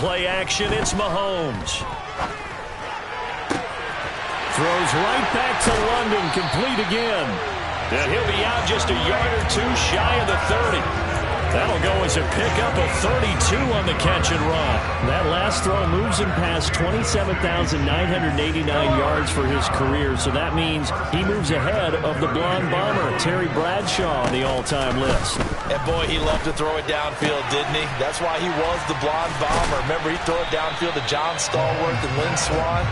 play action. It's Mahomes. Throws right back to London, complete again. And he'll be out just a yard or two shy of the 30. That'll go as a pickup of 32 on the catch and run. That last throw moves him past 27,989 yards for his career, so that means he moves ahead of the blonde bomber, Terry Bradshaw, on the all-time list. And boy, he loved to throw it downfield, didn't he? That's why he was the blonde bomber. Remember, he'd throw it downfield to John Stallworth and Lynn Swann.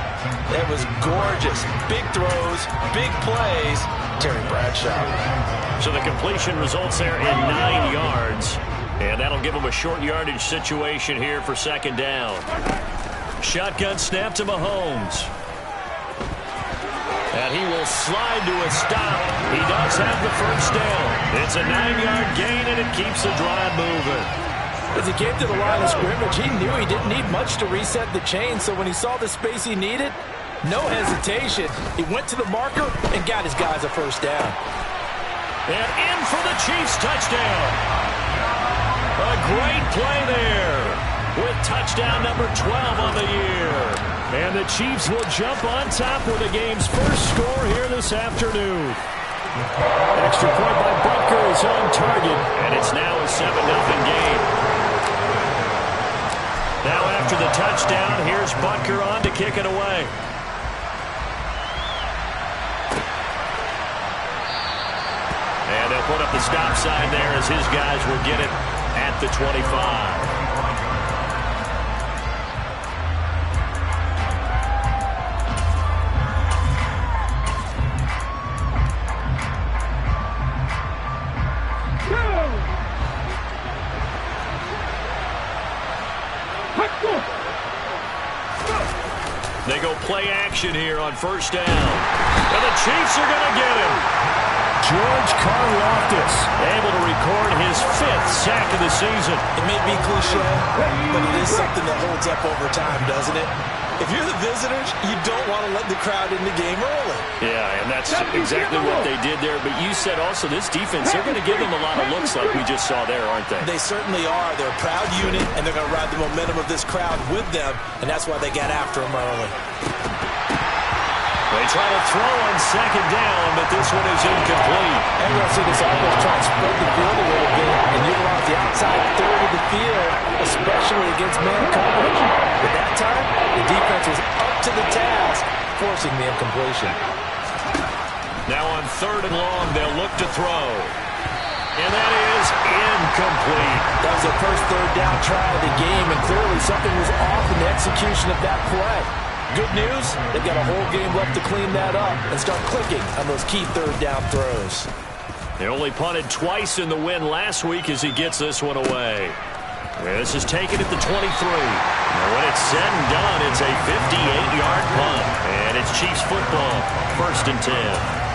It was gorgeous. Big throws, big plays. Terry Bradshaw. So the completion results there in 9 yards. And that'll give him a short yardage situation here for second down. Shotgun snap to Mahomes. And he will slide to a stop. He does have the first down. It's a 9-yard gain, and it keeps the drive moving. As he came to the line of scrimmage, he knew he didn't need much to reset the chain, so when he saw the space he needed, no hesitation. He went to the marker and got his guys a first down. And in for the Chiefs touchdown. A great play there with touchdown number 12 on the year. And the Chiefs will jump on top with the game's first score here this afternoon. Extra point by Butker is on target, and it's now a 7-0 game. Now after the touchdown, here's Butker on to kick it away. And they'll put up the stop sign there as his guys will get it at the 25. They go play action here on first down. And the Chiefs are going to get him. George Karlaftis able to record his 5th sack of the season. It may be cliche, but it is something that holds up over time, doesn't it? If you're the visitors, you don't want to let the crowd in the game early. Yeah, and that's exactly what they did there. But you said also this defense, they're going to give them a lot of looks like we just saw there, aren't they? They certainly are. They're a proud unit, and they're going to ride the momentum of this crowd with them, and that's why they got after them early. They try to throw on second down, but this one is incomplete. And we'll see this offense try to spread the field a little bit and utilize the outside third of the field, especially against man coverage. At that time, the defense was up to the task, forcing the incompletion. Now on 3rd and long, they'll look to throw. And that is incomplete. That was their first 3rd down try of the game, and clearly something was off in the execution of that play. Good news, they've got a whole game left to clean that up and start clicking on those key 3rd down throws. They only punted twice in the win last week as he gets this one away. This is taken at the 23. Now when it's said and done, it's a 58-yard punt. And it's Chiefs football, 1st and 10.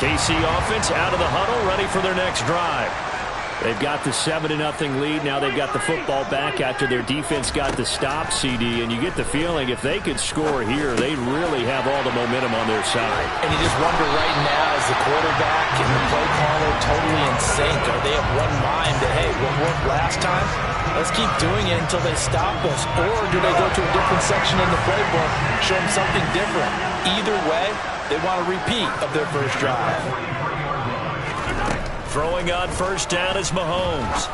KC offense out of the huddle, ready for their next drive. They've got the 7-0 lead. Now they've got the football back after their defense got the stop, CD. And you get the feeling if they could score here, they'd really have all the momentum on their side. And you just wonder right now, is the quarterback and the play caller totally in sync? Are they of one mind that, hey, what worked last time? Let's keep doing it until they stop us. Or do they go to a different section in the playbook, show them something different? Either way, they want a repeat of their first drive. Throwing on first down is Mahomes.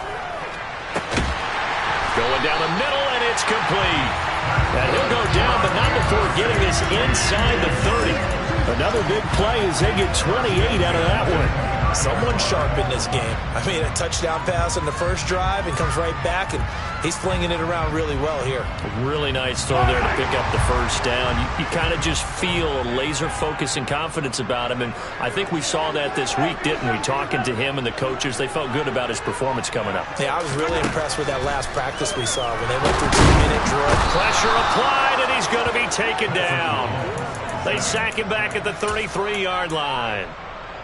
Going down the middle, and it's complete. And he'll go down, but not before getting this inside the 30. Another big play as they get 28 out of that one. Someone sharp in this game. I mean, a touchdown pass on the first drive and comes right back, and he's flinging it around really well here. A really nice throw there to pick up the first down. You kind of just feel a laser focus and confidence about him, and I think we saw that this week, didn't we? Talking to him and the coaches, they felt good about his performance coming up. Yeah, I was really impressed with that last practice we saw when they went through 2-minute drill. Pressure applied, and he's going to be taken down. They sack him back at the 33-yard line.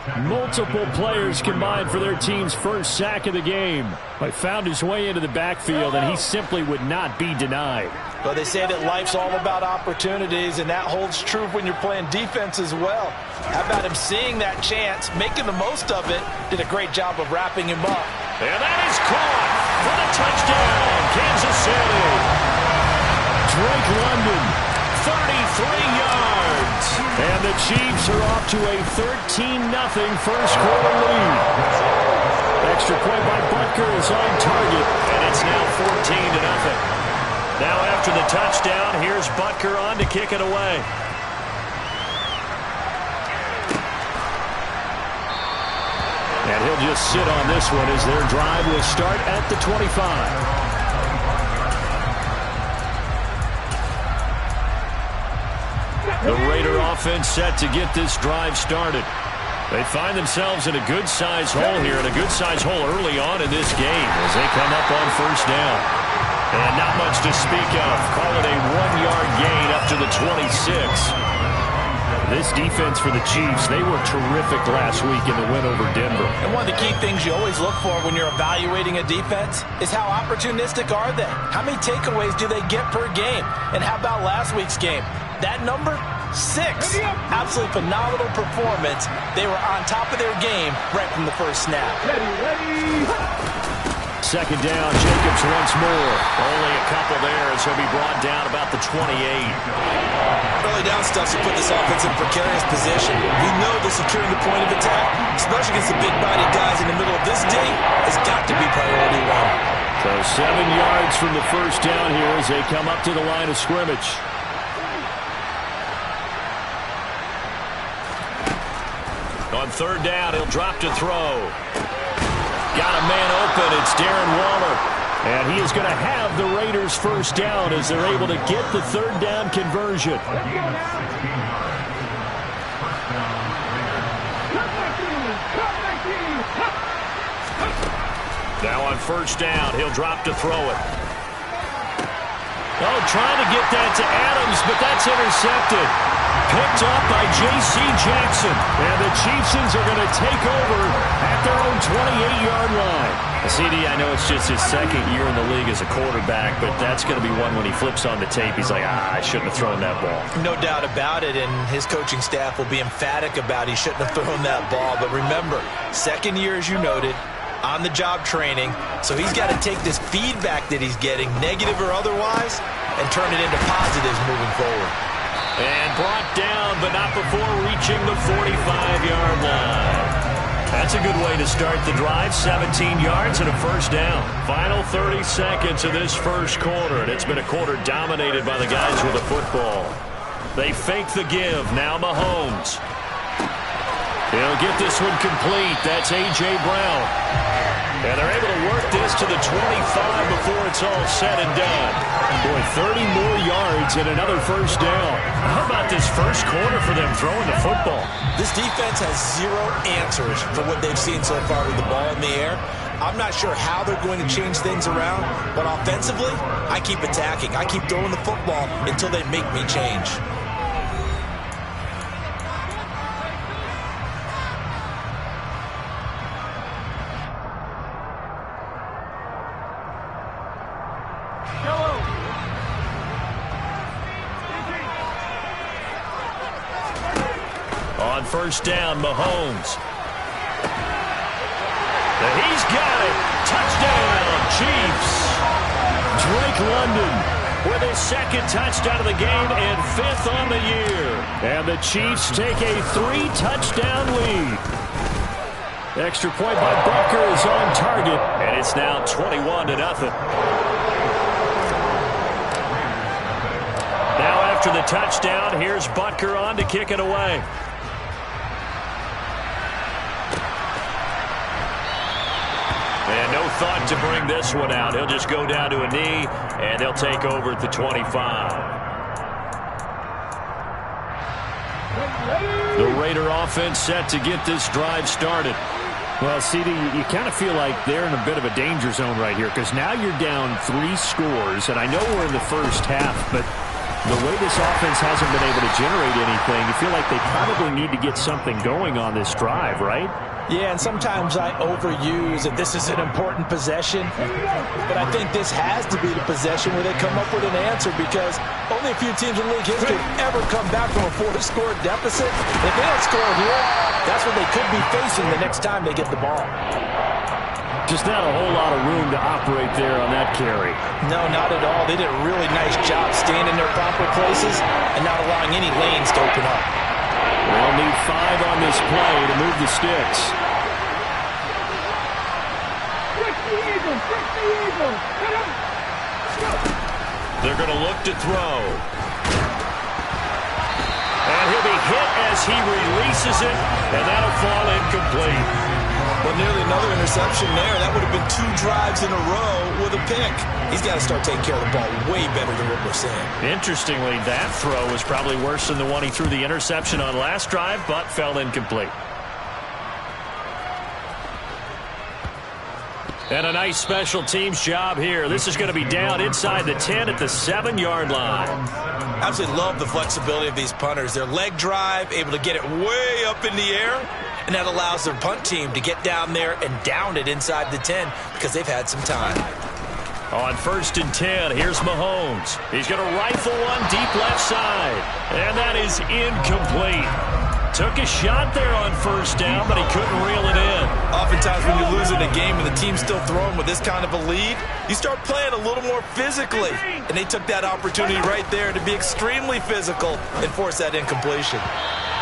Multiple players combined for their team's first sack of the game. He found his way into the backfield, and he simply would not be denied. Well, they say that life's all about opportunities, and that holds true when you're playing defense as well. How about him seeing that chance, making the most of it, did a great job of wrapping him up. And that is caught for the touchdown, Kansas City. Drake London, 33 yards. And the Chiefs are off to a 13-0 first quarter lead. Extra point by Butker is on target, and it's now 14-0. Now after the touchdown, here's Butker on to kick it away. And he'll just sit on this one as their drive will start at the 25. The Raider offense set to get this drive started. They find themselves in a good-sized hole here, and a good-sized hole early on in this game as they come up on first down. And not much to speak of. Call it a 1-yard gain up to the 26. This defense for the Chiefs, they were terrific last week in the win over Denver. And one of the key things you always look for when you're evaluating a defense is how opportunistic are they? How many takeaways do they get per game? And how about last week's game? That number? 6. Absolutely phenomenal performance. They were on top of their game right from the first snap. Second down, Jacobs once more. Only a couple there as he'll be brought down about the 28. Early down stuff to put this offense in a precarious position. We know that securing the point of attack, especially against the big-bodied guys in the middle of this day, has got to be priority 1. So 7 yards from the first down here as they come up to the line of scrimmage. On third down, he'll drop to throw. Got a man open. It's Darren Waller. And he is going to have the Raiders first down as they're able to get the third down conversion. Now on first down, he'll drop to throw it. Oh, trying to get that to Adams, but that's intercepted. Picked up by J.C. Jackson. And the Chiefsons are going to take over at their own 28-yard line. CD, I know it's just his second year in the league as a quarterback, but that's going to be one when he flips on the tape. He's like, I shouldn't have thrown that ball. No doubt about it, and his coaching staff will be emphatic about he shouldn't have thrown that ball. But remember, second year, as you noted, on-the-job training, so he's got to take this feedback that he's getting, negative or otherwise, and turn it into positives moving forward. And brought down, but not before reaching the 45-yard line. That's a good way to start the drive. 17 yards and a first down. Final 30 seconds of this first quarter, and it's been a quarter dominated by the guys with the football. They fake the give. Now Mahomes. He'll get this one complete. That's A.J. Brown. And they're able to work this to the 25 before it's all said and done. Boy, 30 more yards and another first down. How about this first quarter for them throwing the football? This defense has zero answers for what they've seen so far with the ball in the air. I'm not sure how they're going to change things around, but offensively, I keep attacking. I keep throwing the football until they make me change. On first down, Mahomes. He's got it. Touchdown, Chiefs. Drake London with his second touchdown of the game and 5th on the year. And the Chiefs take a 3-touchdown lead. Extra point by Butker is on target, and it's now 21-0. Now after the touchdown, here's Butker on to kick it away. And no thought to bring this one out. He'll just go down to a knee, and they'll take over at the 25. The Raider offense set to get this drive started. Well, CD, you kind of feel like they're in a bit of a danger zone right here because now you're down 3 scores, and I know we're in the first half, but the way this offense hasn't been able to generate anything, you feel like they probably need to get something going on this drive, right? Yeah, and sometimes I overuse that this is an important possession, but I think this has to be the possession where they come up with an answer, because only a few teams in league history have ever come back from a 4-score deficit. If they don't score here, that's what they could be facing the next time they get the ball. Just not a whole lot of room to operate there on that carry. No, not at all. They did a really nice job staying in their proper places and not allowing any lanes to open up. They'll need 5 on this play to move the sticks. They're going to look to throw. And he'll be hit as he releases it, and that'll fall incomplete. Well, nearly another interception there. That would have been 2 drives in a row with a pick. He's got to start taking care of the ball way better than what we're seeing. Interestingly, that throw was probably worse than the one he threw the interception on last drive, but fell incomplete. And a nice special teams job here. This is going to be down inside the 10 at the 7-yard line. Absolutely love the flexibility of these punters. Their leg drive, able to get it way up in the air, and that allows their punt team to get down there and down it inside the 10 because they've had some time. On 1st and 10, here's Mahomes. He's going to rifle one deep left side, and that is incomplete. Took a shot there on 1st down, but he couldn't reel it in. Oftentimes when you lose in a game and the team's still throwing with this kind of a lead, you start playing a little more physically. And they took that opportunity right there to be extremely physical and force that incompletion.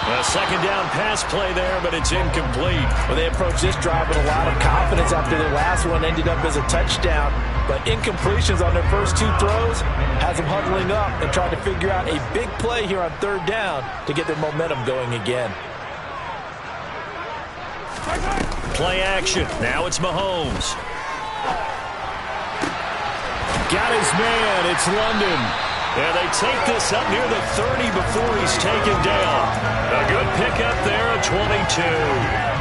A 2nd down pass play there, but it's incomplete. Well, they approached this drive with a lot of confidence after their last one ended up as a touchdown. But incompletions on their first 2 throws has them huddling up and trying to figure out a big play here on 3rd down to get their momentum going again. Play action. Now it's Mahomes. Got his man. It's London. And they take this up near the 30 before he's taken down. A good pickup there at 22.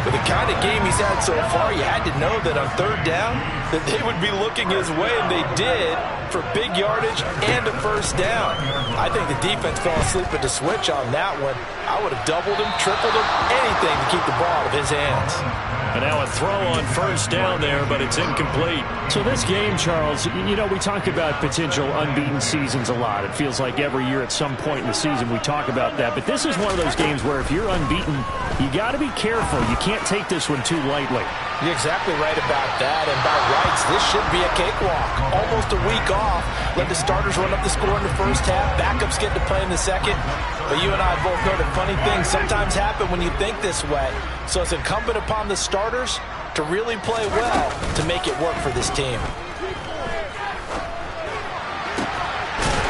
With the kind of game he's had so far, you had to know that on 3rd down that they would be looking his way, and they did, for big yardage and a 1st down. I think the defense fell asleep at the switch on that one. I would have doubled him, tripled him, anything to keep the ball out of his hands. And now a throw on 1st down there, but it's incomplete. So this game, Charles, you know, we talk about potential unbeaten seasons a lot. It feels like every year at some point in the season we talk about that. But this is one of those games where if you're unbeaten, you got to be careful. You can't take this one too lightly. You're exactly right about that. And by rights, this should be a cakewalk. Almost a week off. Let the starters run up the score in the 1st half. Backups get to play in the 2nd. But you and I both know that funny things sometimes happen when you think this way. So it's incumbent upon the starters to really play well to make it work for this team.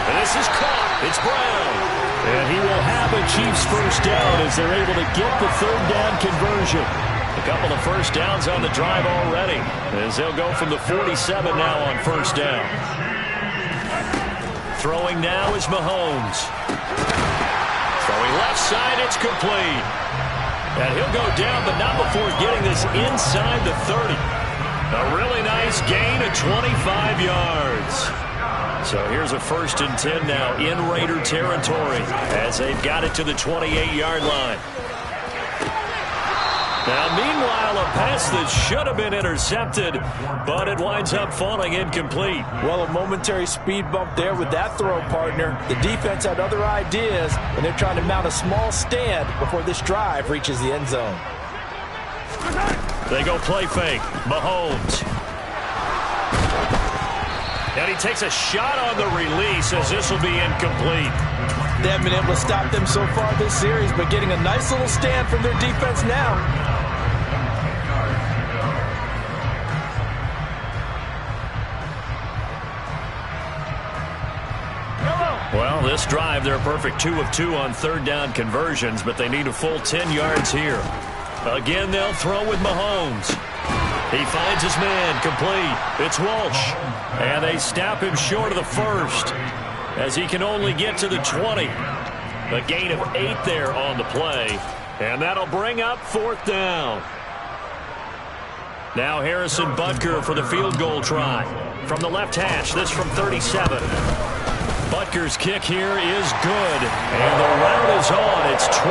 And this is caught. It's Brown. And he will have a Chiefs 1st down as they're able to get the 3rd down conversion. A couple of 1st downs on the drive already as they'll go from the 47 now on 1st down. Throwing now is Mahomes. Throwing left side, it's complete. And he'll go down, but not before getting this inside the 30. A really nice gain of 25 yards. So here's a 1st and 10 now in Raider territory as they've got it to the 28-yard line. Now, meanwhile, a pass that should have been intercepted, but it winds up falling incomplete. Well, a momentary speed bump there with that throw, partner. The defense had other ideas, and they're trying to mount a small stand before this drive reaches the end zone. They go play fake. Mahomes. And he takes a shot on the release as this will be incomplete. They haven't been able to stop them so far this series, but getting a nice little stand from their defense now. Well, this drive, they're a perfect 2 of 2 on 3rd down conversions, but they need a full 10 yards here. Again, they'll throw with Mahomes. He finds his man, complete. It's Walsh. And they stop him short of the 1st as he can only get to the 20. A gain of 8 there on the play. And that'll bring up 4th down. Now Harrison Butker for the field goal try. From the left hash, this from 37. Butker's kick here is good. And the round is on. It's 24-0.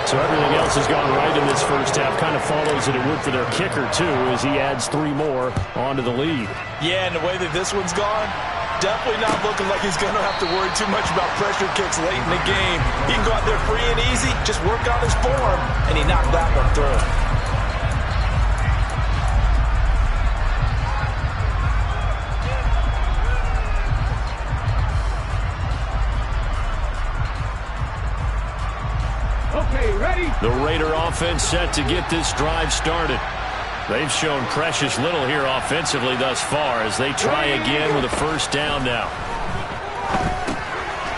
So everything else has gone right in this first half. Kind of follows that it would for their kicker, too, as he adds 3 more onto the lead. Yeah, and the way that this one's gone, definitely not looking like he's going to have to worry too much about pressure kicks late in the game. He can go out there free and easy, just work on his form, and he knocked that one through. The Raider offense set to get this drive started. They've shown precious little here offensively thus far as they try again with a first down now.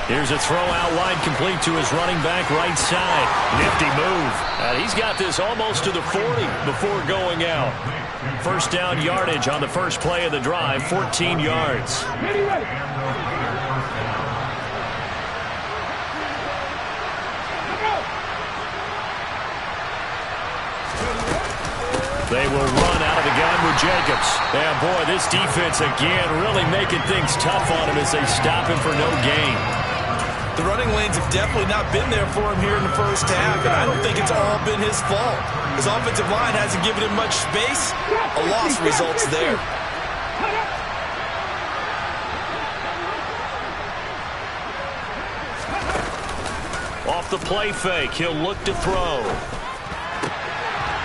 Here's a throw out wide, complete to his running back right side. Nifty move. And he's got this almost to the 40 before going out. First down yardage on the first play of the drive, 14 yards. They will run out of the gun with Jacobs. And, boy, this defense again really making things tough on him as they stop him for no gain. The running lanes have definitely not been there for him here in the first half, and I don't think it's all been his fault. His offensive line hasn't given him much space. A loss results there. Off the play fake, he'll look to throw.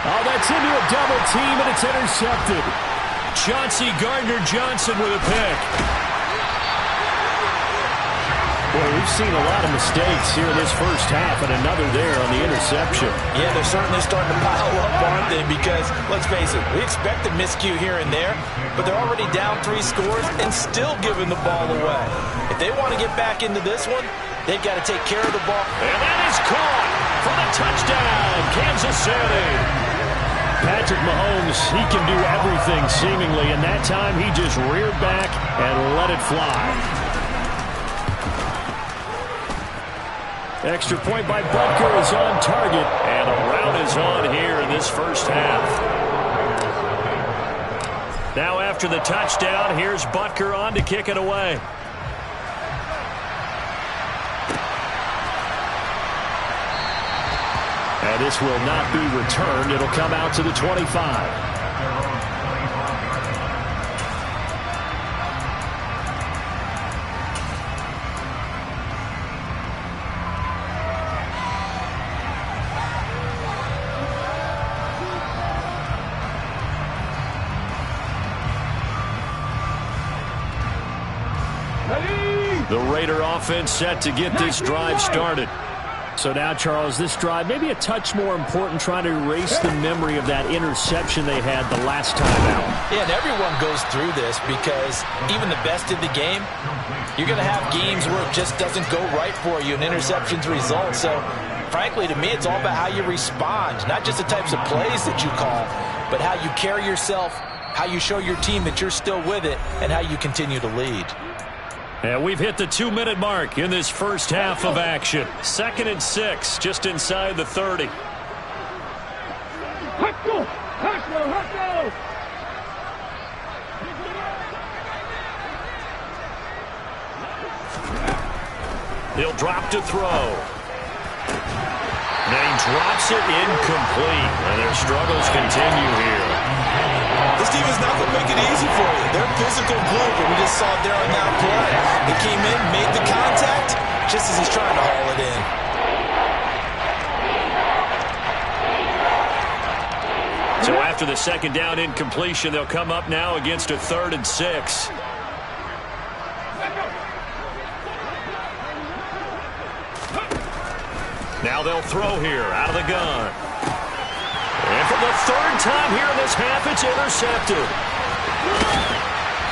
Oh, that's into a double team, and it's intercepted. Chauncey Gardner-Johnson with a pick. Boy, we've seen a lot of mistakes here in this first half, and another there on the interception. Yeah, they're certainly starting to pile up, aren't they? Because, let's face it, we expect a miscue here and there, but they're already down 3 scores and still giving the ball away. If they want to get back into this one, they've got to take care of the ball. And that is caught for the touchdown, Kansas City. Patrick Mahomes, he can do everything seemingly, and that time he just reared back and let it fly. Extra point by Butker is on target, and a rout is on here in this first half. Now after the touchdown, here's Butker on to kick it away. And this will not be returned. It'll come out to the 25. The Raider offense set to get this drive started. So now, Charles, this drive maybe a touch more important, trying to erase the memory of that interception they had the last time out. Yeah, and everyone goes through this because even the best in the game, you're going to have games where it just doesn't go right for you, and interceptions result. So, frankly, to me, it's all about how you respond, not just the types of plays that you call, but how you carry yourself, how you show your team that you're still with it, and how you continue to lead. And we've hit the 2-minute mark in this first half of action. 2nd and 6, just inside the 30. He'll drop to throw. And he drops it incomplete. And their struggles continue here. This team is not going to make it easy for you. They're a physical group, and we just saw it there on that play. They came in, made the contact, just as he's trying to haul it in. So after the second down incompletion, they'll come up now against a 3rd and 6. Now they'll throw here out of the gun. And for the 3rd time here in this half, it's intercepted.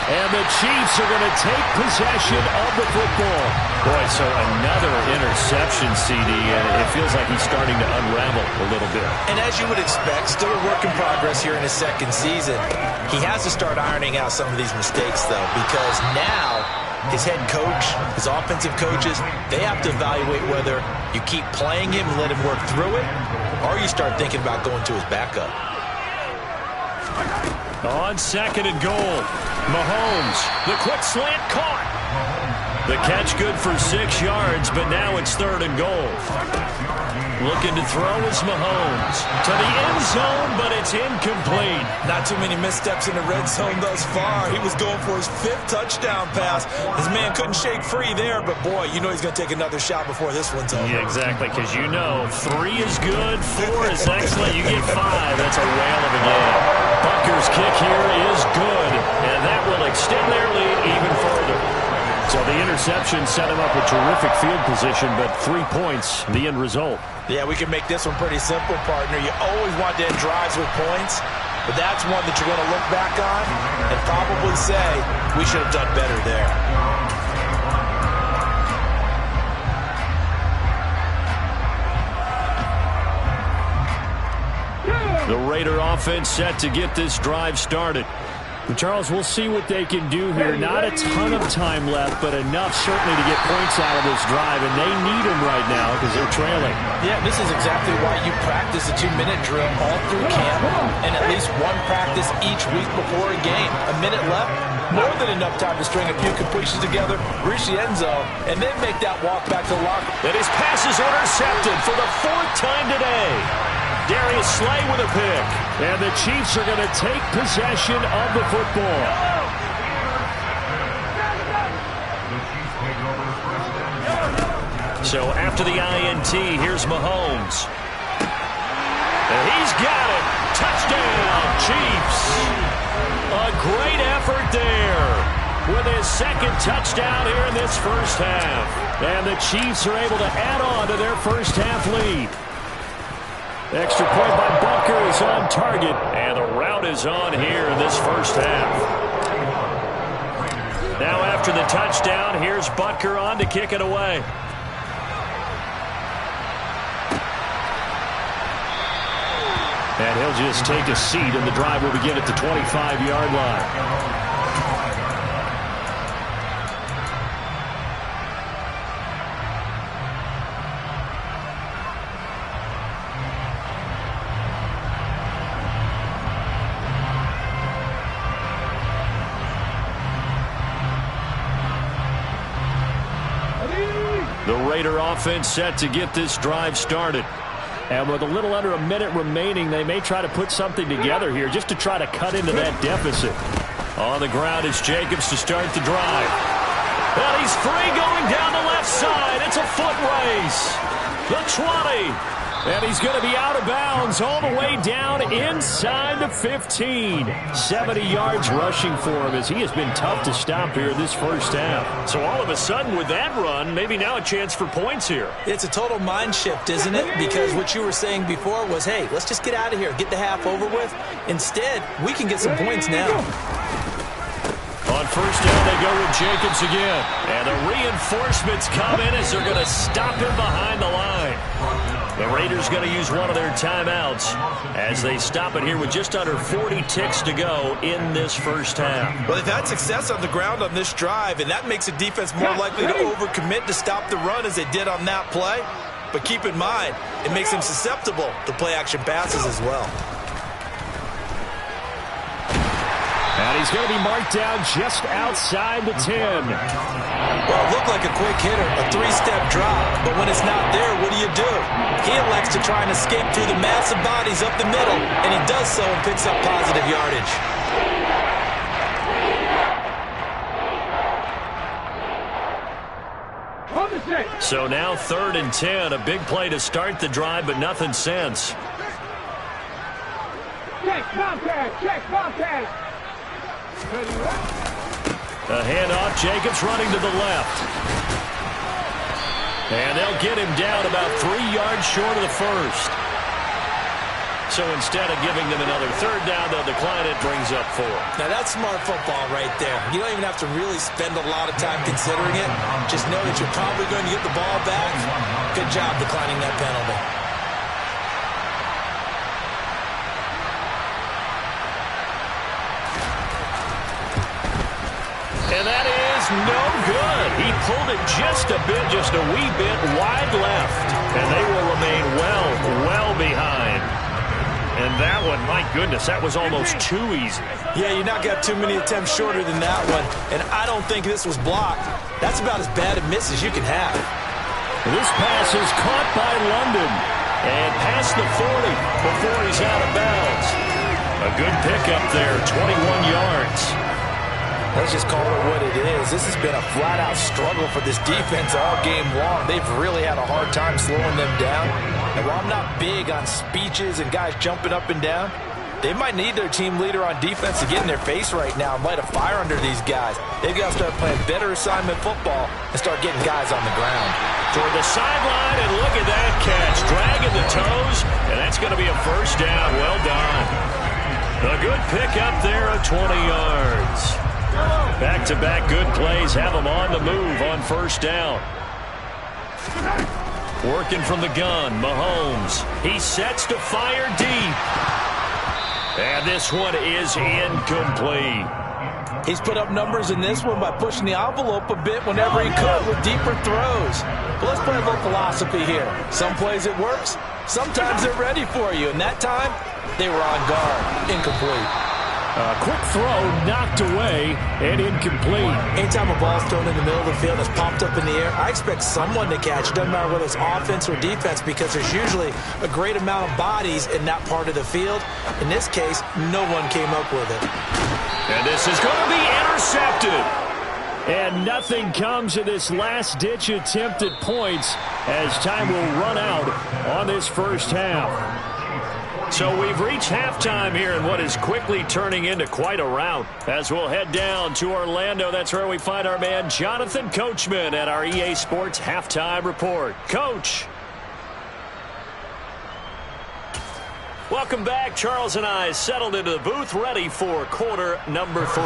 And the Chiefs are going to take possession of the football. Boy, so another interception, CD, and it feels like he's starting to unravel a little bit. And as you would expect, still a work in progress here in his 2nd season. He has to start ironing out some of these mistakes, though, because now his head coach, his offensive coaches, they have to evaluate whether you keep playing him and let him work through it, or you start thinking about going to his backup. On 2nd and goal, Mahomes, the quick slant caught. The catch good for 6 yards, but now it's 3rd and goal. Looking to throw is Mahomes. To the end zone, but it's incomplete. Not too many missteps in the red zone thus far. He was going for his 5th touchdown pass. His man couldn't shake free there, but boy, you know he's going to take another shot before this one's over. Yeah, exactly, because you know 3 is good, 4 is excellent. You get 5. That's a whale of a game. Butker's kick here is good, and that will extend their lead even further. So the interception set him up with terrific field position, but 3 points, the end result. Yeah, we can make this one pretty simple, partner. You always want to end drives with points, but that's one that you're going to look back on and probably say, we should have done better there. The Raider offense set to get this drive started. Charles, we'll see what they can do here. Not a ton of time left, but enough certainly to get points out of this drive, and they need them right now because they're trailing. Yeah, this is exactly why you practice a 2-minute drill all through camp and at least one practice each week before a game. A minute left, more than enough time to string a few completions together, reach the end zone, and then make that walk back to the locker. And his pass is intercepted for the 4th time today. Darius Slay with a pick. And the Chiefs are going to take possession of the football. So after the INT, here's Mahomes. And he's got it. Touchdown, Chiefs. A great effort there with his 2nd touchdown here in this first half. And the Chiefs are able to add on to their first half lead. Extra point by Butker is on target. And the route is on here in this first half. Now after the touchdown, here's Butker on to kick it away. And he'll just take a seat, and the drive will begin at the 25-yard line. The Raider offense set to get this drive started. And with a little under a minute remaining, they may try to put something together here just to try to cut into that deficit. On the ground, it's Jacobs to start the drive. And he's free going down the left side. It's a foot race. The 20. And he's going to be out of bounds all the way down inside the 15. 70 yards rushing for him as he has been tough to stop here this first half. So all of a sudden with that run, maybe now a chance for points here. It's a total mind shift, isn't it? Because what you were saying before was, hey, let's just get out of here, get the half over with. Instead, we can get some points now. On first down, they go with Jacobs again. And the reinforcements come in as they're going to stop him behind the line. The Raiders going to use one of their timeouts as they stop it here with just under 40 ticks to go in this first half. Well, they've had success on the ground on this drive, and that makes the defense more likely to overcommit to stop the run as they did on that play. But keep in mind, it makes them susceptible to play-action passes as well. And he's going to be marked down just outside the 10. Well, it looked like a quick hitter, a 3-step drop, but when it's not there, what do? He elects to try and escape through the massive bodies up the middle, and he does so and picks up positive yardage. So now 3rd and 10, a big play to start the drive, but nothing since. Check contact. A handoff, Jacobs running to the left. And they'll get him down about 3 yards short of the first. So instead of giving them another 3rd down, they'll decline it, brings up 4. Now that's smart football right there. You don't even have to really spend a lot of time considering it. Just know that you're probably going to get the ball back. Good job declining that penalty. And that is no good. He pulled it just a wee bit wide left. And they will remain well behind. And that one, my goodness, that was almost too easy. Yeah, you not got too many attempts shorter than that one. And I don't think this was blocked. That's about as bad a miss as you can have. This pass is caught by London. And past the 40 before he's out of bounds. A good pickup there, 21 yards. Let's just call it what it is. This has been a flat-out struggle for this defense all game long. They've really had a hard time slowing them down. And while I'm not big on speeches and guys jumping up and down, they might need their team leader on defense to get in their face right now and light a fire under these guys. They've got to start playing better assignment football and start getting guys on the ground. Toward the sideline, and look at that catch. Dragging the toes, and that's going to be a first down. Well done. A good pickup there of 20 yards. Back-to-back good plays have them on the move on first down. Working from the gun, Mahomes. He sets to fire deep. And this one is incomplete. He's put up numbers in this one by pushing the envelope a bit whenever he could with deeper throws. But let's play a little philosophy here. Some plays it works. Sometimes they're ready for you. And that time, they were on guard. Incomplete. A quick throw knocked away and incomplete. Anytime a ball's thrown in the middle of the field that's popped up in the air, I expect someone to catch it. Doesn't matter whether it's offense or defense, because there's usually a great amount of bodies in that part of the field. In this case, no one came up with it. And this is going to be intercepted. And nothing comes of this last-ditch attempt at points as time will run out on this first half. So we've reached halftime here in what is quickly turning into quite a rout. As we'll head down to Orlando, that's where we find our man Jonathan Coachman at our EA Sports Halftime Report. Coach. Welcome back. Charles and I settled into the booth, ready for quarter number 3.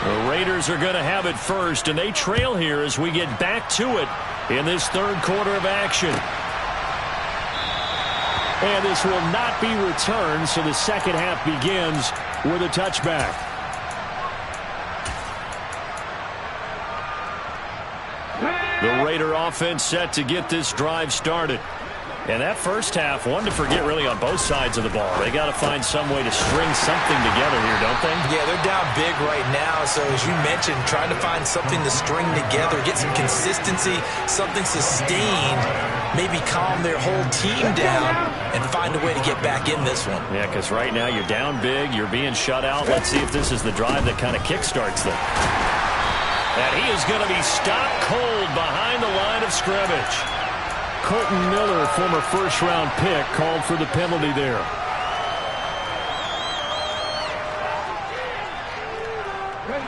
The Raiders are going to have it first, and they trail here as we get back to it in this third quarter of action. And this will not be returned, so the second half begins with a touchback. The Raider offense set to get this drive started. And that first half, one to forget really on both sides of the ball. They got to find some way to string something together here, don't they? Yeah, they're down big right now. So as you mentioned, trying to find something to string together, get some consistency, something sustained, maybe calm their whole team down and find a way to get back in this one. Yeah, because right now you're down big, you're being shut out. Let's see if this is the drive that kind of kickstarts them. And he is going to be stopped cold behind the line of scrimmage. Colton Miller, former first-round pick, called for the penalty there.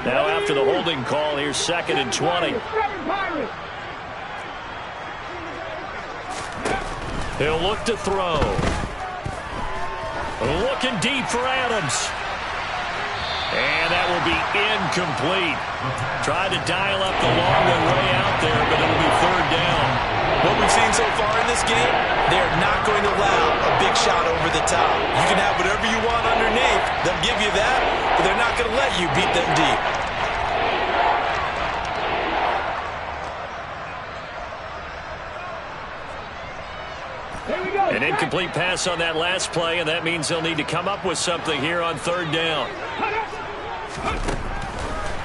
Now after the holding call, here's 2nd and 20. He'll look to throw. Looking deep for Adams. And that will be incomplete. Tried to dial up the long way out there, but it'll be third down. What we've seen so far in this game, they're not going to allow a big shot over the top. You can have whatever you want underneath. They'll give you that, but they're not going to let you beat them deep. An incomplete pass on that last play, and that means they'll need to come up with something here on third down.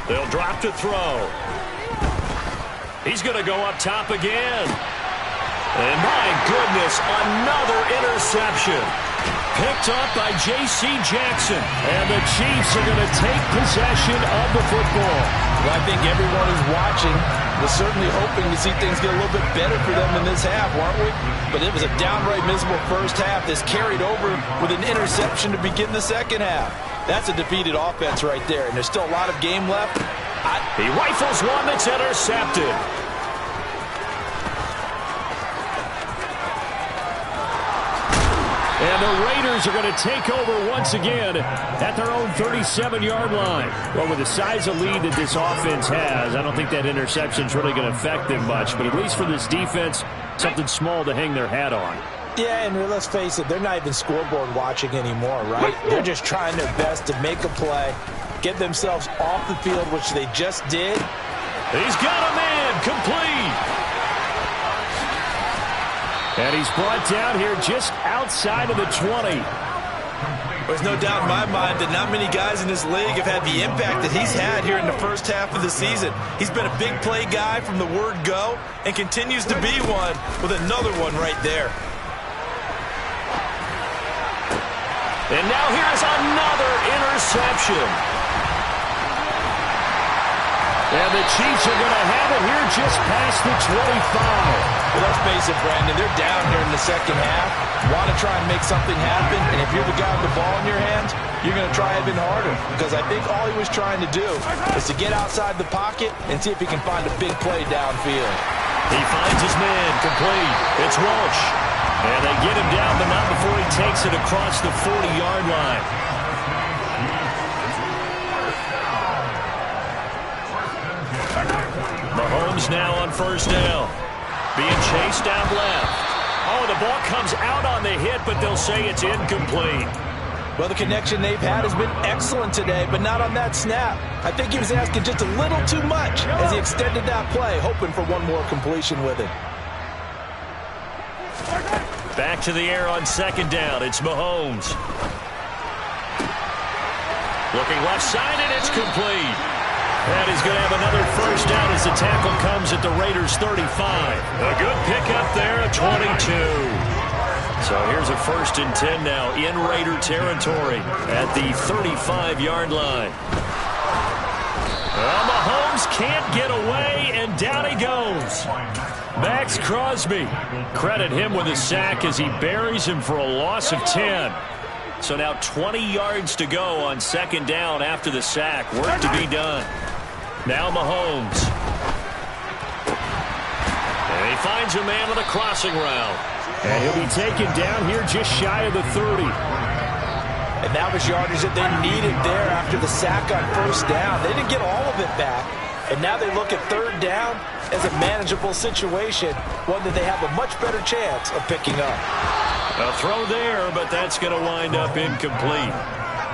They'll drop to throw. He's going to go up top again. And my goodness, another interception. Picked up by J.C. Jackson. And the Chiefs are going to take possession of the football. Well, I think everyone who's watching was certainly hoping to see things get a little bit better for them in this half, weren't we? But it was a downright miserable first half. This carried over with an interception to begin the second half. That's a defeated offense right there, and there's still a lot of game left. He rifles one that's intercepted. And the Raiders are going to take over once again at their own 37-yard line. Well, with the size of lead that this offense has, I don't think that interception's really going to affect them much. But at least for this defense, something small to hang their hat on. Yeah, and let's face it, they're not even scoreboard watching anymore, right? They're just trying their best to make a play, get themselves off the field, which they just did. He's got a man complete. And he's brought down here just outside of the 20. There's no doubt in my mind that not many guys in this league have had the impact that he's had here in the first half of the season. He's been a big play guy from the word go and continues to be one with another one right there. And now here's another interception. And the Chiefs are going to have it here just past the 25. Well, let's face it, Brandon, they're down here in the second half. Want to try and make something happen, and if you're the guy with the ball in your hands, you're going to try even harder, because I think all he was trying to do is to get outside the pocket and see if he can find a big play downfield. He finds his man, complete. It's Walsh. And they get him down, but not before he takes it across the 40-yard line. Mahomes now on first down. Being chased down left. Oh, the ball comes out on the hit, but they'll say it's incomplete. Well, the connection they've had has been excellent today, but not on that snap. I think he was asking just a little too much as he extended that play, hoping for one more completion with it. Back to the air on second down. It's Mahomes. Looking left side, and it's complete. And he's going to have another first down as the tackle comes at the Raiders' 35. A good pickup there at 22. So here's a 1st and 10 now in Raider territory at the 35-yard line. Well, Mahomes can't get away, and down he goes. Max Crosby. Credit him with a sack as he buries him for a loss of 10. So now 20 yards to go on second down after the sack. Work to be done. Now Mahomes. And he finds a man on the crossing route. And he'll be taken down here just shy of the 30. And that was yardage that they needed there after the sack on first down. They didn't get all of it back. And now they look at third down as a manageable situation, one that they have a much better chance of picking up. A throw there, but that's going to wind up incomplete.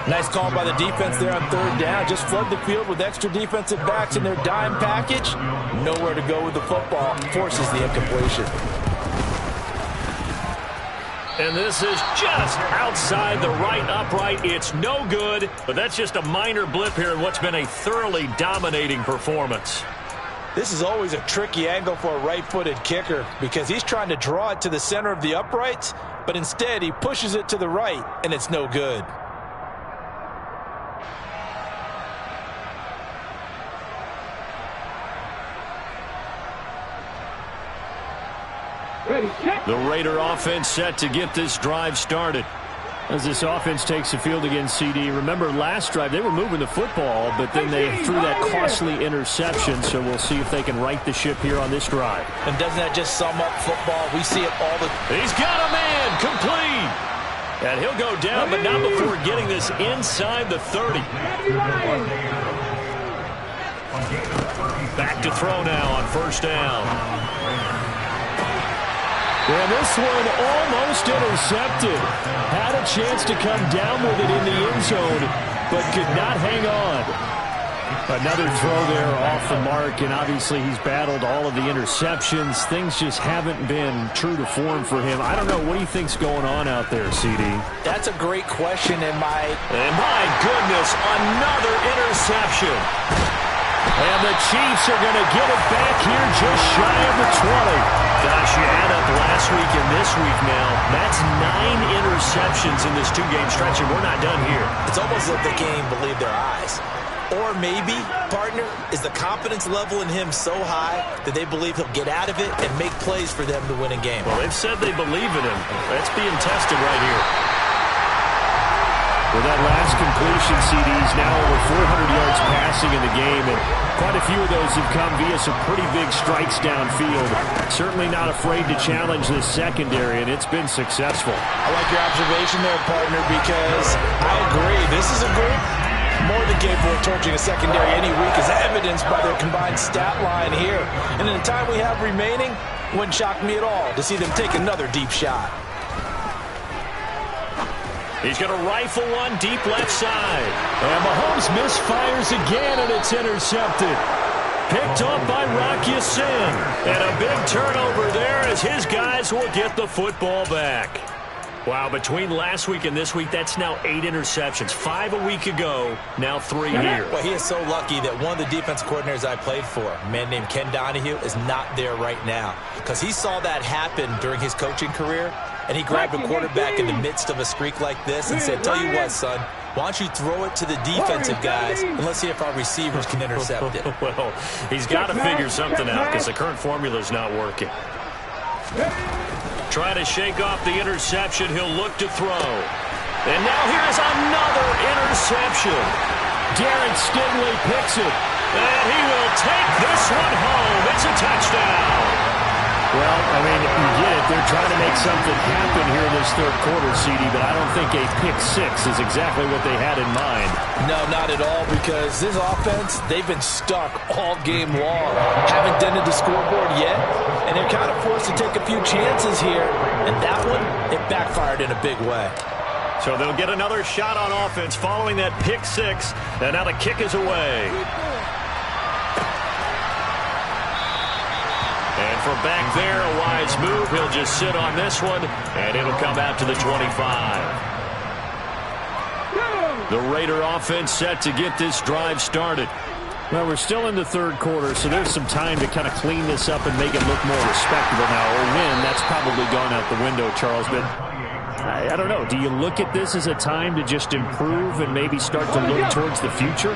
Nice call by the defense there on third down. Just flood the field with extra defensive backs in their dime package. Nowhere to go with the football. Forces the incompletion. And this is just outside the right upright. It's no good, but that's just a minor blip here in what's been a thoroughly dominating performance. This is always a tricky angle for a right-footed kicker because he's trying to draw it to the center of the uprights, but instead he pushes it to the right, and it's no good. The Raider offense set to get this drive started. As this offense takes the field against CD, remember last drive they were moving the football, but then they threw that costly interception, so we'll see if they can right the ship here on this drive. And doesn't that just sum up football? We see it all the time. He's got a man, complete. And he'll go down, but not before getting this inside the 30. Back to throw now on first down. And this one almost intercepted. Had a chance to come down with it in the end zone, but could not hang on. Another throw there off the mark, and obviously he's battled all of the interceptions. Things just haven't been true to form for him. I don't know. What do you think's going on out there, CD? That's a great question, and my goodness, another interception. And the Chiefs are going to get it back here just shy of the 20. Gosh, you add up last week and this week now. That's 9 interceptions in this two-game stretch, and we're not done here. It's almost like they can't even believe their eyes. Or maybe, partner, is the confidence level in him so high that they believe he'll get out of it and make plays for them to win a game. Well, they've said they believe in him. That's being tested right here. With that last completion, CD's now over 400 yards passing in the game, and quite a few of those have come via some pretty big strikes downfield. Certainly not afraid to challenge this secondary, and it's been successful. I like your observation there, partner, because I agree. This is a group more than capable of torching a secondary any week, as evidenced by their combined stat line here. And in the time we have remaining, it wouldn't shock me at all to see them take another deep shot. He's going to rifle one deep left side. And Mahomes misfires again, and it's intercepted. picked up by Rock Ya-Sin. And a big turnover there as his guys will get the football back. Wow, between last week and this week, that's now 8 interceptions. 5 a week ago, now 3 here. Well, he is so lucky that one of the defense coordinators I played for, a man named Ken Donahue, is not there right now. Because he saw that happen during his coaching career, and he grabbed a quarterback in the midst of a streak like this and said, tell you what, son, why don't you throw it to the defensive guys, and let's see if our receivers can intercept it. Well, he's got to figure something out because the current formula is not working. Try to shake off the interception. He'll look to throw. And now here's another interception. Derek Stingley picks it. And he will take this one home. It's a touchdown. Well, I mean, you get it. They're trying to make something happen here in this third quarter, CD, but I don't think a pick six is exactly what they had in mind. No, not at all, because this offense, they've been stuck all game long. Haven't dented the scoreboard yet, and they're kind of forced to take a few chances here. And that one, it backfired in a big way. So they'll get another shot on offense following that pick six, and now the kick is away. And from back there, a wise move. He'll just sit on this one, and it'll come out to the 25. The Raider offense set to get this drive started. Well, we're still in the third quarter, so there's some time to kind of clean this up and make it look more respectable now. Or win, that's probably gone out the window, Charles. But I don't know. Do you look at this as a time to just improve and maybe start to look towards the future?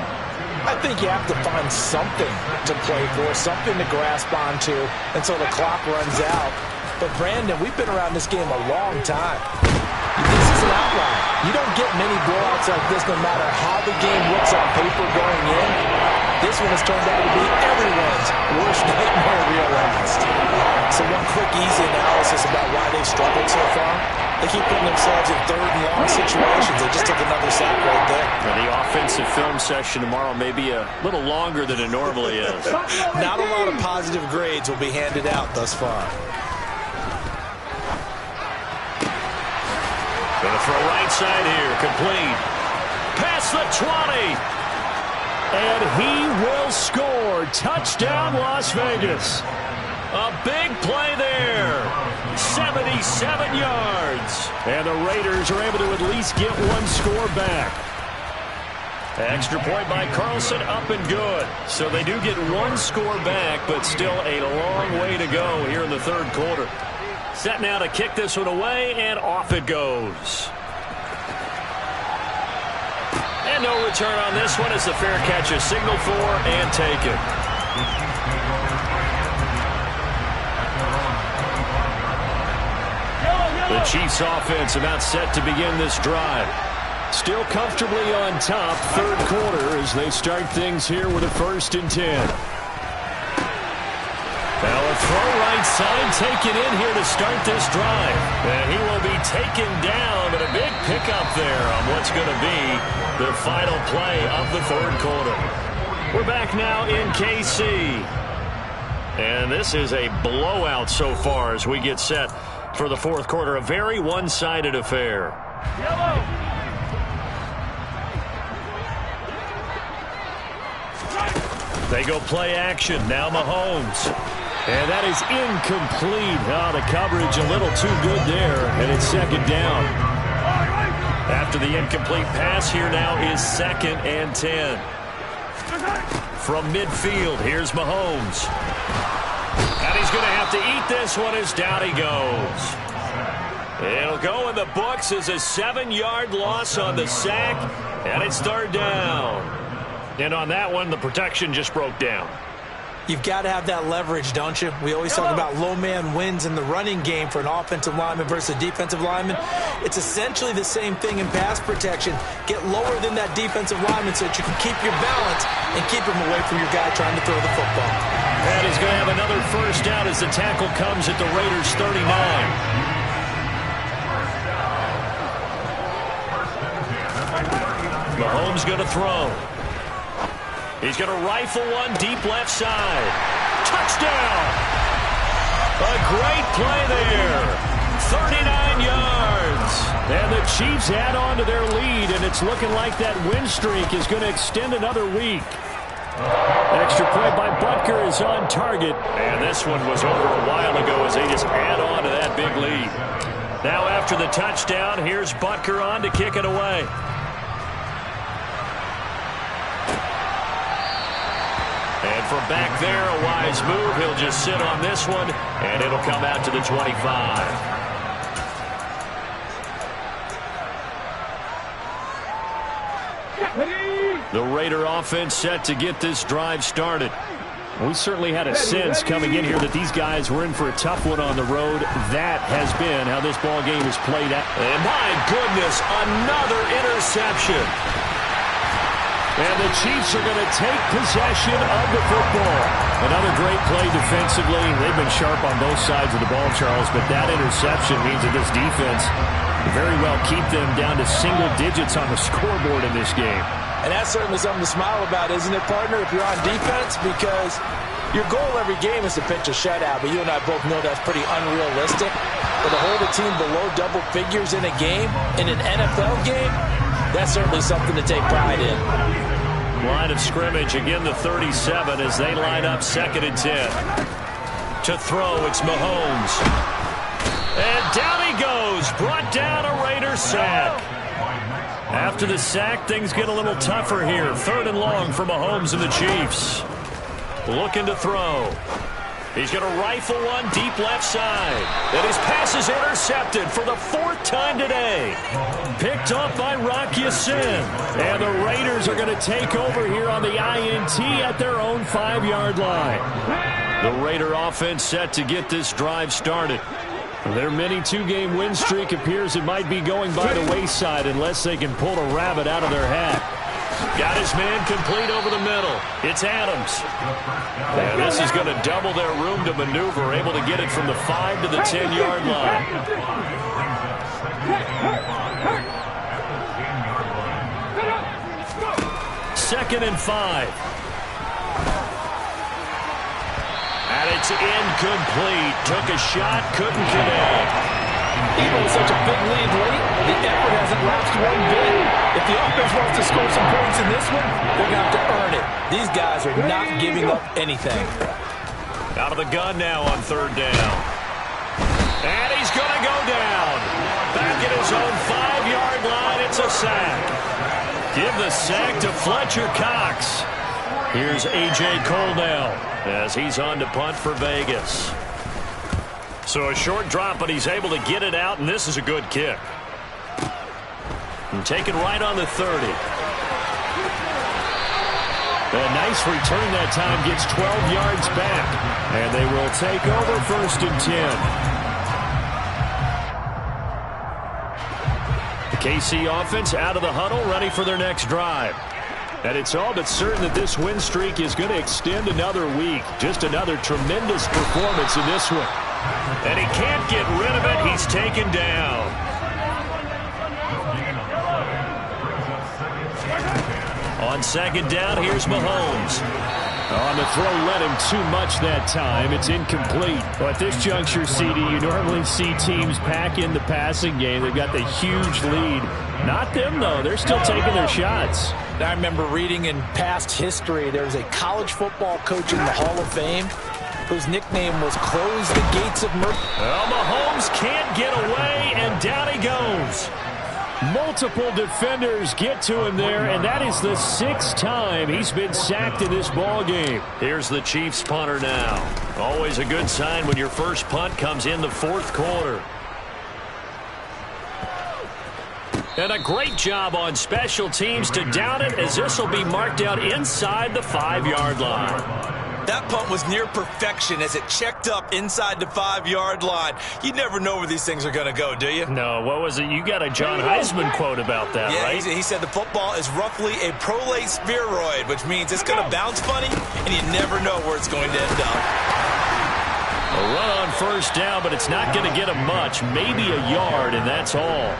I think you have to find something to play for, something to grasp onto until the clock runs out. But, Brandon, we've been around this game a long time. This is an outlier. You don't get many blowouts like this no matter how the game looks on paper going in. This one has turned out to be everyone's worst nightmare realized. So one quick, easy analysis about why they've struggled so far. They keep putting themselves in third and long situations. They just took another sack right there. And the offensive film session tomorrow may be a little longer than it normally is. Not a lot of positive grades will be handed out thus far. Gonna throw right side here, complete. Past the 20. And he will score. Touchdown, Las Vegas. A big play there. 77 yards. And the Raiders are able to at least get one score back. Extra point by Carlson, up and good. So they do get one score back, but still a long way to go here in the third quarter. Set now to kick this one away, and off it goes. And no return on this one as the fair catch is signaled for and taken. The Chiefs offense about set to begin this drive. Still comfortably on top, third quarter as they start things here with a 1st and 10. Now a throw right side taken in here to start this drive. And he will be taken down, but a big pickup there on what's going to be the final play of the third quarter. We're back now in KC. And this is a blowout so far as we get set for the fourth quarter. A very one-sided affair. Yellow. They go play action. Now Mahomes. And that is incomplete. Oh, the coverage a little too good there. And it's second down. After the incomplete pass, here now is 2nd and 10. From midfield, here's Mahomes. And he's going to have to eat this one as down he goes. It'll go in the books as a 7-yard loss on the sack. And it's third down. And on that one, the protection just broke down. You've got to have that leverage, don't you? We always talk about low man wins in the running game for an offensive lineman versus a defensive lineman. It's essentially the same thing in pass protection. Get lower than that defensive lineman so that you can keep your balance and keep him away from your guy trying to throw the football. And he's going to have another first down as the tackle comes at the Raiders' 39. Mahomes going to throw. He's going to rifle one deep left side. Touchdown! A great play there. 39 yards. And the Chiefs add on to their lead, and it's looking like that win streak is going to extend another week. Extra point by Butker is on target. And this one was over a while ago as they just add on to that big lead. Now after the touchdown, here's Butker on to kick it away. And from back there, a wise move. He'll just sit on this one, and it'll come out to the 25. The Raider offense set to get this drive started. We certainly had a sense coming in here that these guys were in for a tough one on the road. That has been how this ball game is played out. And my goodness, another interception. And the Chiefs are going to take possession of the football. Another great play defensively. They've been sharp on both sides of the ball, Charles, but that interception means that this defense very well keep them down to single digits on the scoreboard in this game. And that's certainly something to smile about, isn't it, partner, if you're on defense? Because your goal every game is to pitch a shutout, but you and I both know that's pretty unrealistic. But to hold a team below double figures in a game, in an NFL game, that's certainly something to take pride in. Line of scrimmage, again the 37 as they line up 2nd and 10. To throw, it's Mahomes. And down he goes, brought down a Raider sack. After the sack, things get a little tougher here. 3rd and long for Mahomes and the Chiefs. Looking to throw. He's going to rifle one deep left side. And his pass is intercepted for the 4th time today. Picked off by Rock Ya-Sin. And the Raiders are going to take over here on the INT at their own 5-yard line. The Raider offense set to get this drive started. Their mini 2-game win streak appears it might be going by the wayside unless they can pull a rabbit out of their hat. Got his man complete over the middle. It's Adams. And this is going to double their room to maneuver, able to get it from the 5 to the 10-yard line. 2nd and 5. And it's incomplete. Took a shot, couldn't connect. Even with such a big lead late, the effort hasn't lapsed one bit. If the offense wants to score some points in this one, they're going to have to earn it. These guys are not giving up anything. Out of the gun now on 3rd down. And he's going to go down. Back at his own 5-yard line, it's a sack. Give the sack to Fletcher Cox. Here's A.J. Cole now as he's on to punt for Vegas. So a short drop, but he's able to get it out, and this is a good kick. And taken right on the 30. A nice return that time, gets 12 yards back. And they will take over 1st and 10. The KC offense out of the huddle, ready for their next drive. And it's all but certain that this win streak is going to extend another week. Just another tremendous performance in this one. And he can't get rid of it. He's taken down. On 2nd down, here's Mahomes. On the throw, led him too much that time. It's incomplete. Well, at this juncture, CD, you normally see teams pack in the passing game. They've got the huge lead. Not them, though. They're still taking their shots. I remember reading in past history, there was a college football coach in the Hall of Fame whose nickname was Close the Gates of Mercy. Well, Mahomes can't get away, and down he goes. Multiple defenders get to him there, and that is the 6th time he's been sacked in this ball game. Here's the Chiefs punter now. Always a good sign when your first punt comes in the 4th quarter. And a great job on special teams to down it, as this will be marked out inside the 5-yard line. That punt was near perfection as it checked up inside the 5-yard line. You never know where these things are going to go, do you? No, what was it? You got a John Heisman quote about that, yeah, right? He said the football is roughly a prolate spheroid, which means it's going to bounce funny, and you never know where it's going to end up. A run on 1st down, but it's not going to get him much. Maybe a yard, and that's all.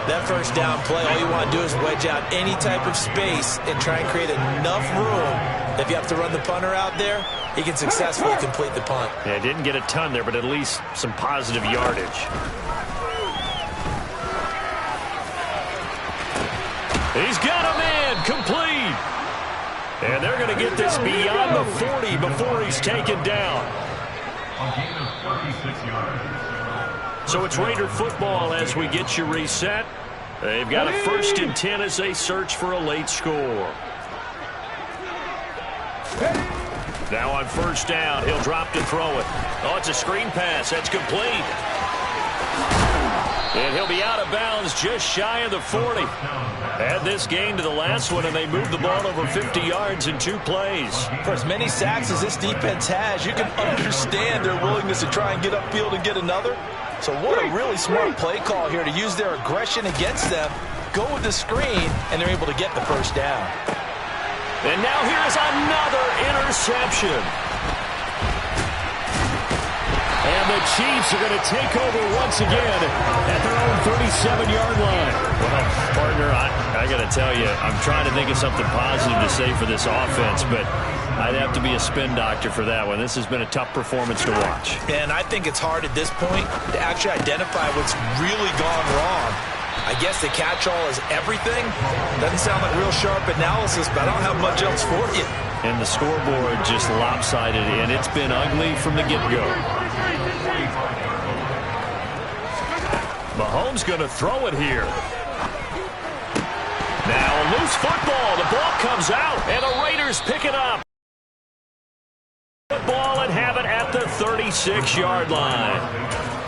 That 1st down play, all you want to do is wedge out any type of space and try and create enough room. If you have to run the punter out there, he can successfully complete the punt. Yeah, didn't get a ton there, but at least some positive yardage. He's got a man complete. And they're going to get this beyond the 40 before he's taken down. So it's Raider football as we get you reset. They've got a 1st and 10 as they search for a late score. Now on 1st down, he'll drop to throw it. Oh, it's a screen pass. That's complete. And he'll be out of bounds just shy of the 40. Add this game to the last one, and they moved the ball over 50 yards in 2 plays. For as many sacks as this defense has, you can understand their willingness to try and get upfield and get another. So what a really smart play call here to use their aggression against them, go with the screen, and they're able to get the 1st down. And now here's another interception. And the Chiefs are going to take over once again at their own 37-yard line. Well, partner, I got to tell you, I'm trying to think of something positive to say for this offense, but I'd have to be a spin doctor for that one. This has been a tough performance to watch. And I think it's hard at this point to actually identify what's really gone wrong. I guess the catch-all is everything. Doesn't sound like real sharp analysis, but I don't have much else for you. And the scoreboard just lopsided, and it's been ugly from the get-go. Mahomes going to throw it here. Now a loose football. The ball comes out, and the Raiders pick it up. Football and have it at the 36-yard line.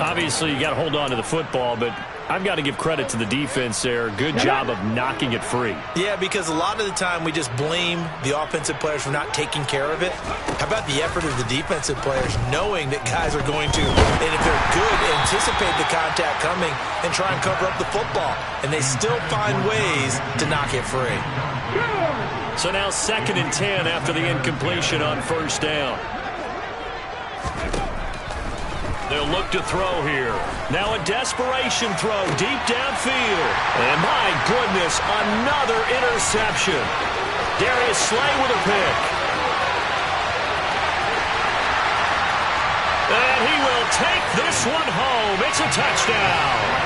Obviously, you got to hold on to the football, but I've got to give credit to the defense there. Good job of knocking it free. Yeah, because a lot of the time we just blame the offensive players for not taking care of it. How about the effort of the defensive players knowing that guys are going to, and if they're good, anticipate the contact coming and try and cover up the football. And they still find ways to knock it free. So now 2nd and 10 after the incompletion on 1st down. They'll look to throw here. Now a desperation throw deep downfield. And my goodness, another interception. Darius Slay with a pick. And he will take this one home. It's a touchdown.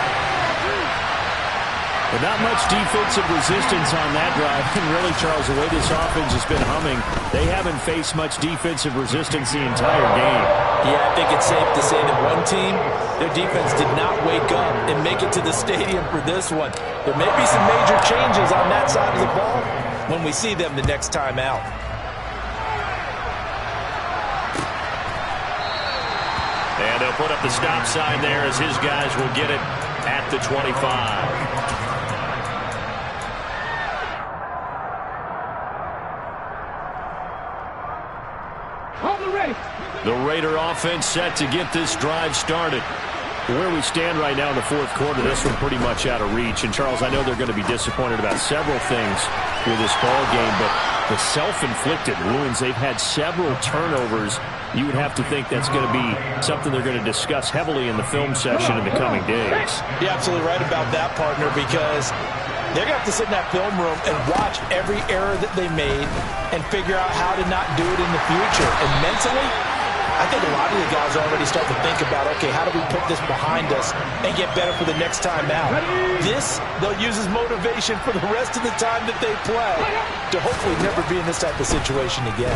But not much defensive resistance on that drive. And really, Charles, the way this offense has been humming, they haven't faced much defensive resistance the entire game. Yeah, I think it's safe to say that one team, their defense did not wake up and make it to the stadium for this one. There may be some major changes on that side of the ball when we see them the next time out. And they'll put up the stop sign there as his guys will get it at the 25. The Raider offense set to get this drive started. Where we stand right now in the 4th quarter, this one pretty much out of reach. And, Charles, I know they're going to be disappointed about several things with this ball game, but the self-inflicted wounds, they've had several turnovers. You would have to think that's going to be something they're going to discuss heavily in the film session in the coming days. You're absolutely right about that, partner, because they're going to have to sit in that film room and watch every error that they made and figure out how to not do it in the future. And mentally, I think a lot of the guys are already starting to think about, okay, how do we put this behind us and get better for the next time out? This, they'll use as motivation for the rest of the time that they play to hopefully never be in this type of situation again.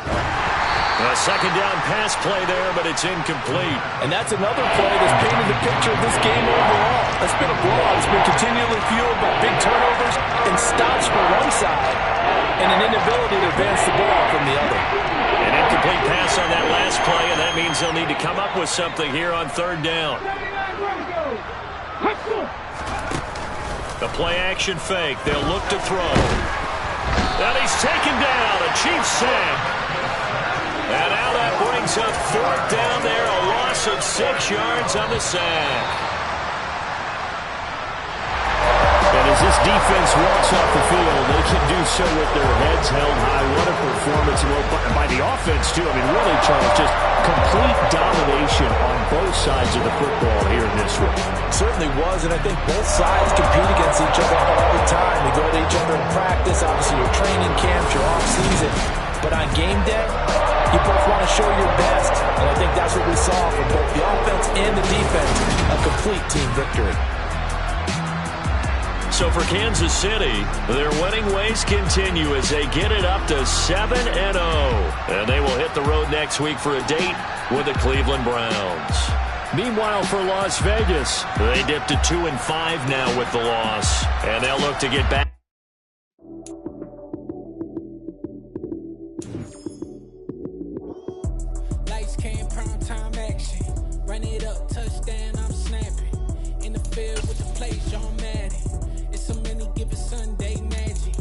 A 2nd down pass play there, but it's incomplete. And that's another play that's painted the picture of this game overall. It's been a blowout. It's been continually fueled by big turnovers and stops from one side and an inability to advance the ball from the other. An incomplete pass on that last play, and that means they'll need to come up with something here on 3rd down. The play-action fake. They'll look to throw. And he's taken down. A Chiefs sack. And now that brings up 4th down there. A loss of 6 yards on the sack. And as this defense walks off the field, they can do so with their heads held high. What a performance by the offense, too. I mean, really, Charles, just complete domination on both sides of the football here in this one. Certainly was, and I think both sides compete against each other all the time. They go to each other in practice, obviously your training camps, your off-season. But on game day, you both want to show your best. And I think that's what we saw from both the offense and the defense, a complete team victory. So for Kansas City, their winning ways continue as they get it up to 7-0. And they will hit the road next week for a date with the Cleveland Browns. Meanwhile, for Las Vegas, they dipped to 2-5 now with the loss. And they'll look to get back. Lights came, prime time action. Run it up, touchdown, I'm snapping. In the field with the play, John Madden. It's a many given Sunday magic.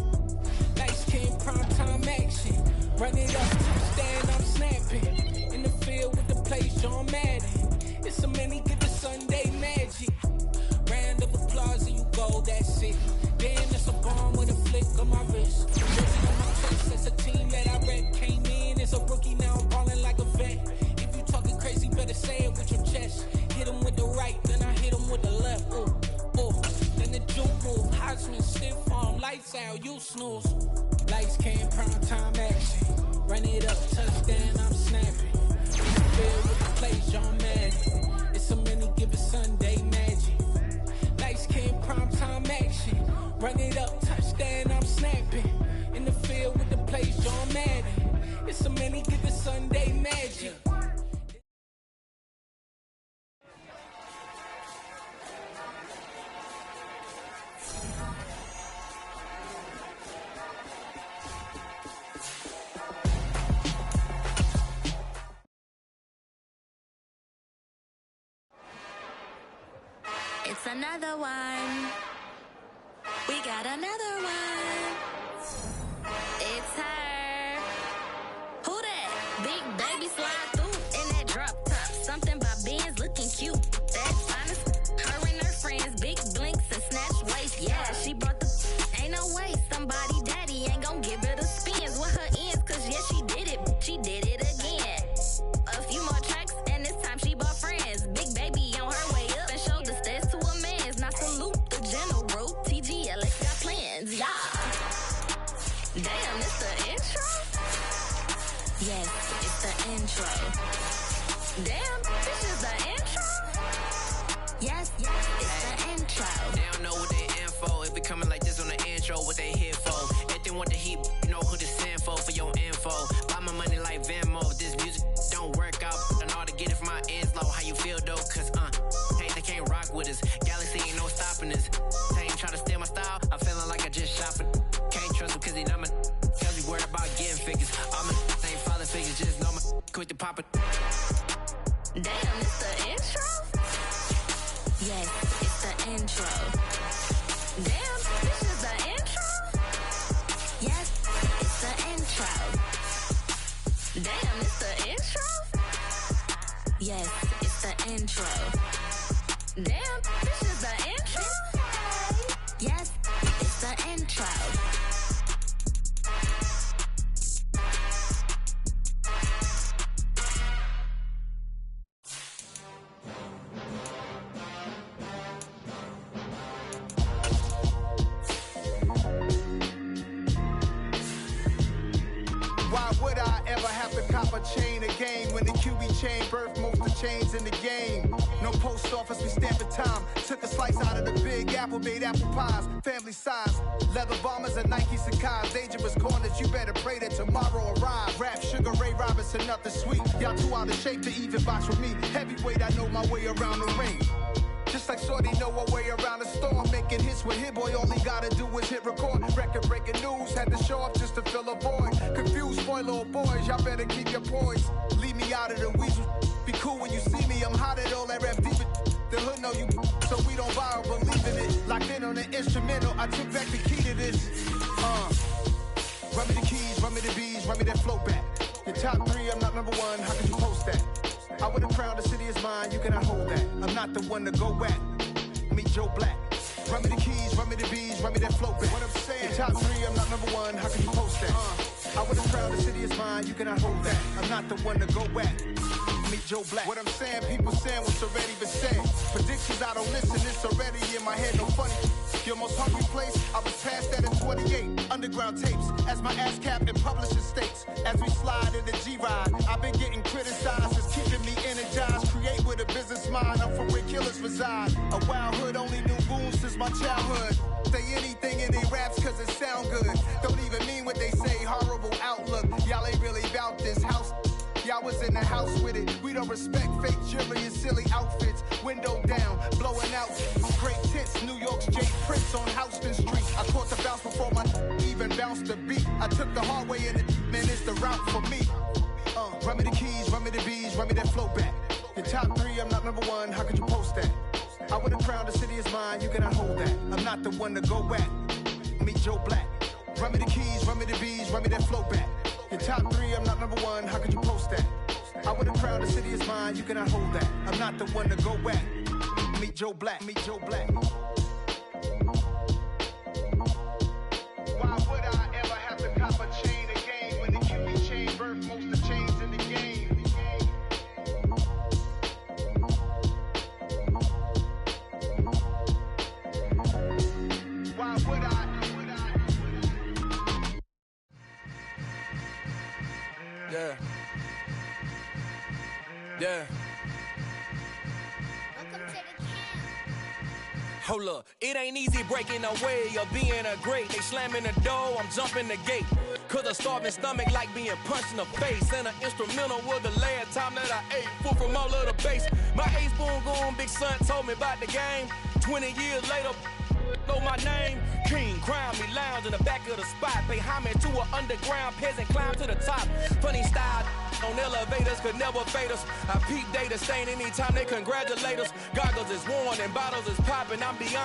Lights came, prime time action. Run it up, touchdown, I'm snapping. In the field with the play, John Madden. It's a many given Sunday magic. Round of applause and you go, that's it. Damn, that's a bomb with a flick on my wrist. Jersey on my chest, that's a team that I rep. Came in as a rookie, now I'm balling like a vet. If you talking crazy, better say it with your chest. Hit him with the right, then I hit him with the left. Ooh, ooh. Then the juke move, Heisman, stiff arm, lights out, you snooze. Lights came, prime time action. Run it up, touchdown, I'm snapping. In the field with the play, John Madden. It's a many given Sunday magic. Lights came, prime time action. Run it up, touchdown, I'm snapping. In the field with the play, John Madden. It's a many given Sunday magic. It's another one. We got another one. It's her. Who that? Big baby slide through in that drop top. Something by Benz looking cute. That's honest. Her and her friends, big blinks and snatch waist. Yeah, she brought the. Ain't no way somebody daddy ain't gon' give her the spins with her ends. Cause yeah, she did it. She did it again. A few more tracks and this time she bought friends. Big baby on her way up and showed the stats to a man's. Now salute the general. TGLX got plans, yeah. Damn, it's the intro? Yes, it's the intro. Damn, this is the intro? Yes, it's the intro. They don't know what they in for. If we coming like this on the intro, what they here for? If they want the heat, you know who to send for your info. Buy my money like Venmo. If this music don't work out, I know how to get it from my ends low. How you feel though? Cause hey, they can't rock with us. Galaxy ain't no stopping us. They ain't try to steal my style. I'm feeling like I just shot for. Can't trust them cause they not my. Cause we worried about getting figures. All my ain't falling figures. Just know my quick to pop it. Damn, it's the intro? Yes, it's the intro. Damn, this is the intro? Yes, it's the intro. Damn, it's the intro? Yes, it's the intro. Damn, this is the intro? Yes, it's the intro. Why would I ever have to cop a chain again when the QB chain birthed most of the chains in the game? No post office, we stamping time. Took a slice out of the big apple, made apple pies, family size. Leather bombers and Nike Sacai's, dangerous corners, you better pray that tomorrow arrives. Rap Sugar Ray Robinson, nothing sweet. Y'all too out of shape to even box with me. Heavyweight, I know my way around the ring. Just like Shorty know her way around the storm. Making hits with Hit Boy, all he gotta do is hit record. Record breaking news, had to show up just to fill a void. Confused, spoiler boys, y'all better keep your poise. Leave me out of the weasel. Be cool when you see me, I'm hot at all that rap deep. The hood know you, so we don't borrow, believe in it. Locked in on the instrumental, I took back the key to this. Run me the keys, run me the bees, run me that flow back. Your top three, I'm not number one, how could you post that? I would have crowned the city is mine, you cannot hold that. I'm not the one to go at. Meet Joe Black. Run me the keys, run me the bees, run me that flow back. What I'm saying, your top three, I'm not number one, how can you post that? I would have crowned the city is mine, you cannot hold that. I'm not the one to go at. Meet Joe Black. What I'm saying, people saying what's already been said. Predictions, I don't listen, it's already in my head, no funny. Your most hungry place, I was past that in 28. Underground tapes, as my ass cap in publishing states. As we slide in the G-Ride, I've been getting criticized, it's keeping me energized. Create with a business mind, I'm from where killers reside. A wild hood, only knew goons since my childhood. say anything in their raps cause it sound good. Don't even mean what they say, horrible outlook. Y'all ain't really about this house. Y'all was in the house with it. We don't respect fake jewelry and silly outfits. Window down, blowing out. Great tits, New York's Jay Prince on Houston Street. I caught the bounce before my even bounced the beat. I took the hard way in it, man, it's the route for me. Run me the keys, run me the bees, run me that flow back. Your top 3, I'm not number 1, how could you post that? I would have crowned the city is mine, you cannot hold that. I'm not the one to go back. Meet Joe Black. Run me the keys, run me the bees, run me that flow back. Your top 3, I'm not number 1, how could you post that? I would have crowned the city is mine, you cannot hold that. I'm not the one to go back. Meet Joe Black, meet Joe Black. Why would I ever have to cop a chain again when the QB chain birthed most of the chains in the game? Why would I? Yeah. Yeah. Hold up, it ain't easy breaking away or being a great. They slamming the door, I'm jumping the gate. Cause a starving stomach like being punched in the face. And an instrumental was the last time that I ate. Full from all of the bass. My ace boom goon, big son told me about the game. 20 years later, know my name. King, crown me, lounge in the back of the spot. Pay homage to an underground peasant, climb to the top. Funny style on elevators could never fade us. I peep data stain anytime they congratulate us. Goggles is worn and bottles is popping. I'm beyond.